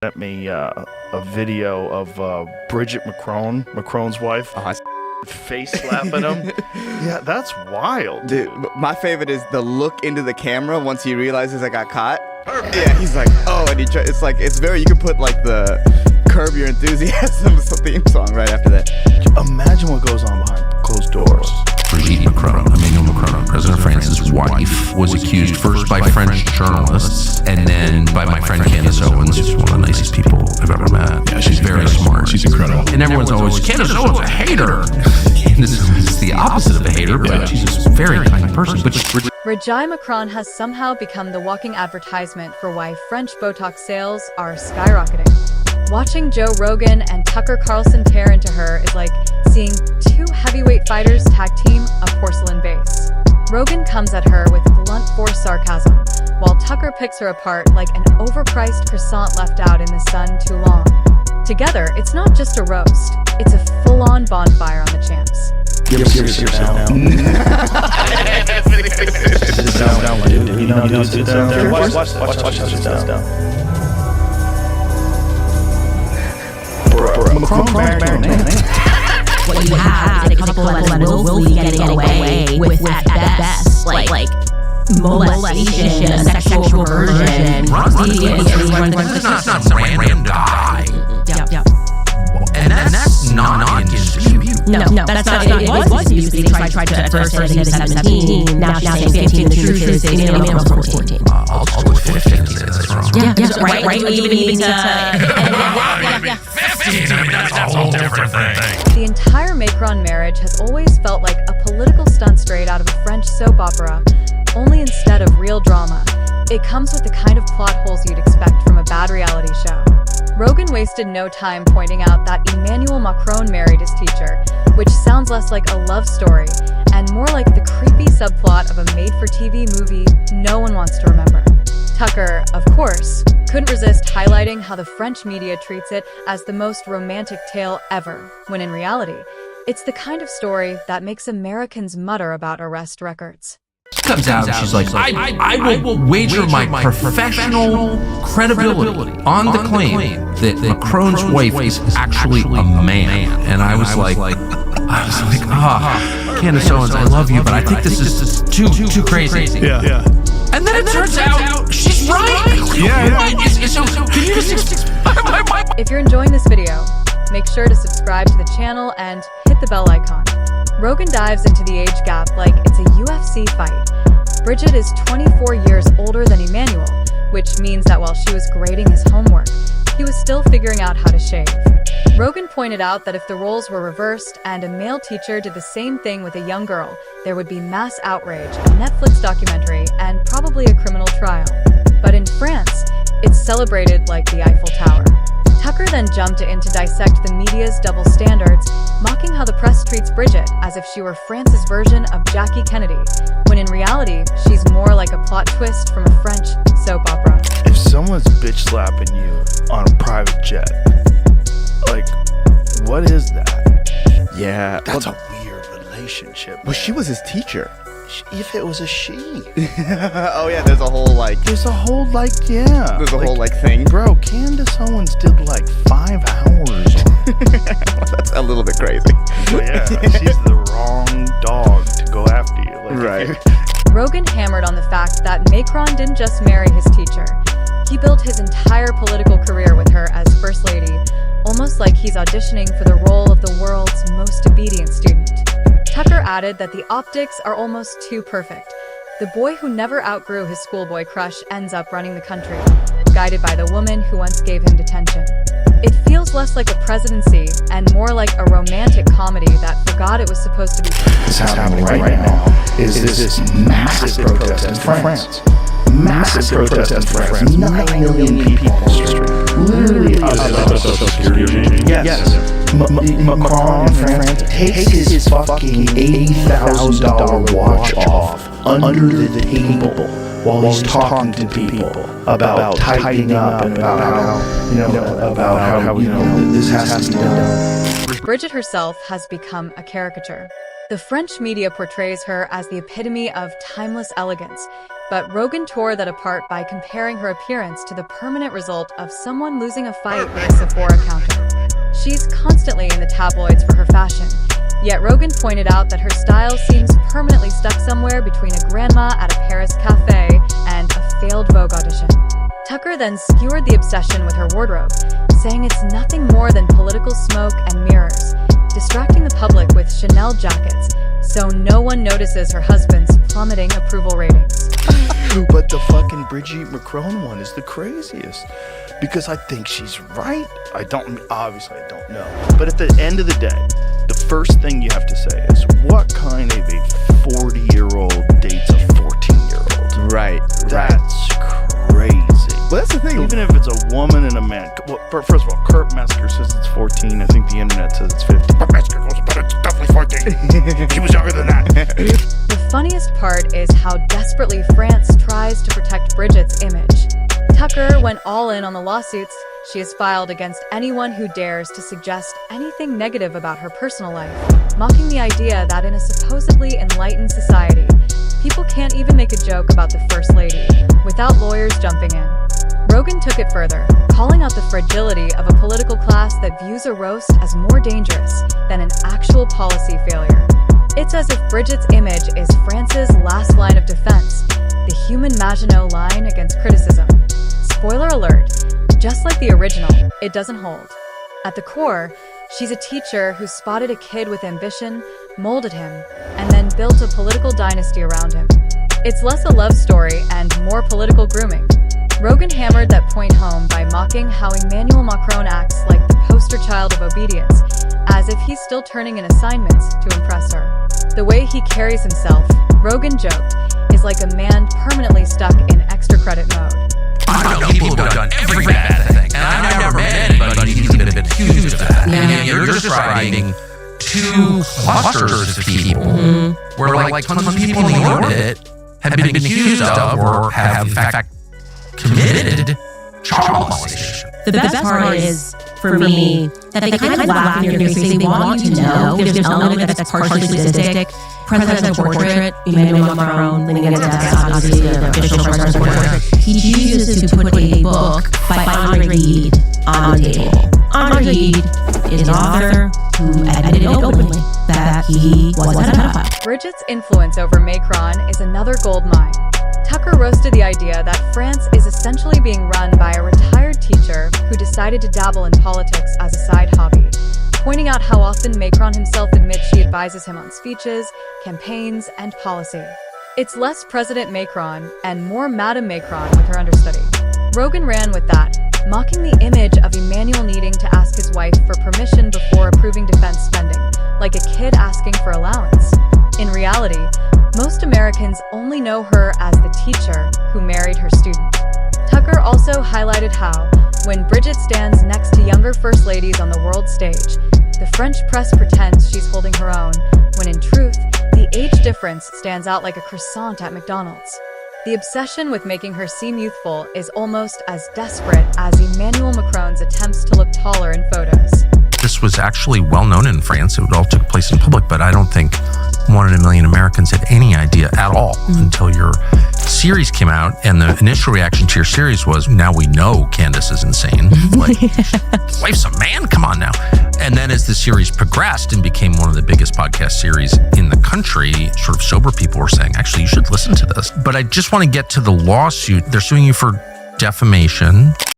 sent me a video of Brigitte Macron, Macron's wife, face slapping him. Yeah, that's wild, dude. My favorite is the look into the camera once he realizes I got caught. Perfect. Yeah, he's like, oh, and it's like, it's very, you can put like the Curb Your Enthusiasm theme song right after that. Imagine what goes on behind closed doors. Brigitte Macron, Emmanuel Macron, President France's wife, was accused first by French journalists and then by my friend Candace Owens, who's one of the nicest people I've ever met. Yeah, she's very smart. She's incredible. And everyone's always, Candace Owens a hater. Candace Owens is the opposite of a hater, but she's a very kind person. But Brigitte Macron has somehow become the walking advertisement for why French Botox sales are skyrocketing. Watching Joe Rogan and Tucker Carlson tear into her is like seeing two heavyweight fighters tag team a porcelain vase. Rogan comes at her with blunt force sarcasm, while Tucker picks her apart like an overpriced croissant left out in the sun too long. Together, it's not just a roast, it's a full-on bonfire on the champs. Sit down, dude. You know, sit down. Watch, sit down. Macron's married to a man. What you have is a couple that will be getting away with at best, like molestation, sexual perversion. This is not some random guy. Yep. And that's not in dispute. No, that's not. It was in dispute. They tried to at first say he was 17. Now she's saying 15. The truth is, Emmanuel was 14. I'll go with 15. That's wrong. Yeah, right. Even to. Yeah. 15. I mean, that's a whole different thing. The entire Macron marriage has always felt like a political stunt straight out of a French soap opera, only instead of real drama, it comes with the kind of plot holes you'd expect from a bad reality show. Rogan wasted no time pointing out that Emmanuel Macron married his teacher, which sounds less like a love story and more like the creepy subplot of a made-for-TV movie no one wants to remember. Tucker, of course, couldn't resist highlighting how the French media treats it as the most romantic tale ever, when in reality, it's the kind of story that makes Americans mutter about arrest records. She comes out and she's like, I will wager my professional credibility on the claim that Macron's wife is actually a man. And I was like, Candace Owens, I love you, but I think this is too crazy. Yeah. And then it turns out she's right. Yeah. So can you just If you're enjoying this video, make sure to subscribe to the channel and hit the bell icon. Rogan dives into the age gap like it's a UFC fight. Brigitte is 24 years older than Emmanuel, which means that while she was grading his homework, he was still figuring out how to shave. Rogan pointed out that if the roles were reversed and a male teacher did the same thing with a young girl, there would be mass outrage, a Netflix documentary, and probably a criminal trial. But in France, it's celebrated like the Eiffel Tower. Tucker then jumped in to dissect the media's double standards, mocking how the press treats Brigitte as if she were France's version of Jackie Kennedy, when in reality, she's more like a plot twist from a French soap opera. If someone's bitch slapping you on a private jet, like, what is that? Yeah. That's a weird relationship. Well, she was his teacher. If it was a she. Oh yeah, there's a whole There's a whole thing. Bro, Candace Owens did like 5 hours. Well, that's a little bit crazy. But yeah, she's the wrong dog to go after you. Like, right. Rogan hammered on the fact that Macron didn't just marry his teacher. He built his entire political career with her as First Lady, almost like he's auditioning for the role of the world's most obedient student. Tucker added that the optics are almost too perfect. The boy who never outgrew his schoolboy crush ends up running the country, guided by the woman who once gave him detention. It feels less like a presidency and more like a romantic comedy that forgot it was supposed to be. What's happening right now is this massive protest in France. Massive protest in France. 9 million people on the street. Literally, Social Security. yes. Macron in France takes his fucking $80,000 watch off under the table while he's talking to people about tightening up and about how this has to be done. Brigitte herself has become a caricature. The French media portrays her as the epitome of timeless elegance, But Rogan tore that apart by comparing her appearance to the permanent result of someone losing a fight with a Sephora counter. She's constantly in the tabloids for her fashion, yet Rogan pointed out that her style seems permanently stuck somewhere between a grandma at a Paris cafe and a failed Vogue audition. Tucker then skewered the obsession with her wardrobe, saying it's nothing more than political smoke and mirrors, distracting the public with Chanel jackets so no one notices her husband's plummeting approval ratings. But the fucking Brigitte Macron one is the craziest. Because I think she's right. Obviously I don't know. But at the end of the day, the first thing you have to say is, what kind of a 40-year-old dates a 14-year-old? Right. That's crazy. Well, that's the thing. Even if it's a woman and a man. Well, first of all, Kurt Metzger says it's 14. I think the internet says it's 15. Kurt Metzger goes, but it's definitely 14. He was younger than that. The funniest part is how desperately France tries to protect Brigitte's image. Tucker went all in on the lawsuits she has filed against anyone who dares to suggest anything negative about her personal life, mocking the idea that in a supposedly enlightened society, people can't even make a joke about the First Lady without lawyers jumping in. Rogan took it further, calling out the fragility of a political class that views a roast as more dangerous than an actual policy failure. It's as if Brigitte's image is France's last line of defense, the human Maginot line against criticism. Spoiler alert, just like the original, it doesn't hold. At the core, she's a teacher who spotted a kid with ambition, molded him, and then built a political dynasty around him. It's less a love story and more political grooming. Rogan hammered that point home by mocking how Emmanuel Macron acts like the poster child of obedience, as if he's still turning in assignments to impress her. The way he carries himself, Rogan joked, is like a man permanently stuck in extra credit mode. I know people who've done every bad thing, and I've never met anybody who's even been accused of that. And you're describing two clusters of people where like tons of people in the internet have been accused of or have in fact committed child molestation. The best part is, for me, that they kind of laugh in your face. They want you to know there's an element that's partially sadistic. Presidential portrait, Emmanuel Macron leaning against desk, obviously the official presidential portrait. He chooses to put a book by Andre Gide on the table. Andre Gide is an author who admitted openly that he was a pedophile. Brigitte's influence over Macron is another gold mine. Tucker roasted the idea that France is essentially being run by a retired teacher who decided to dabble in politics as a side hobby, pointing out how often Macron himself admits she advises him on speeches, campaigns, and policy. It's less President Macron and more Madame Macron with her understudy. Rogan ran with that, mocking the image of Emmanuel needing to ask his wife for permission before approving defense spending, like a kid asking for allowance. In reality, most Americans only know her as the teacher who married her student. Tucker also highlighted how, when Brigitte stands next to younger first ladies on the world stage, the French press pretends she's holding her own, when in truth, the age difference stands out like a croissant at McDonald's. The obsession with making her seem youthful is almost as desperate as Emmanuel Macron's attempts to look taller in photos. This was actually well known in France. It all took place in public, but I don't think 1 in a million Americans had any idea at all until your series came out. And the initial reaction to your series was, now we know Candace is insane. Like, wife's a man? Come on now. And then as the series progressed and became one of the biggest podcast series in the country, sort of sober people were saying, actually, you should listen to this. But I just want to get to the lawsuit. They're suing you for defamation.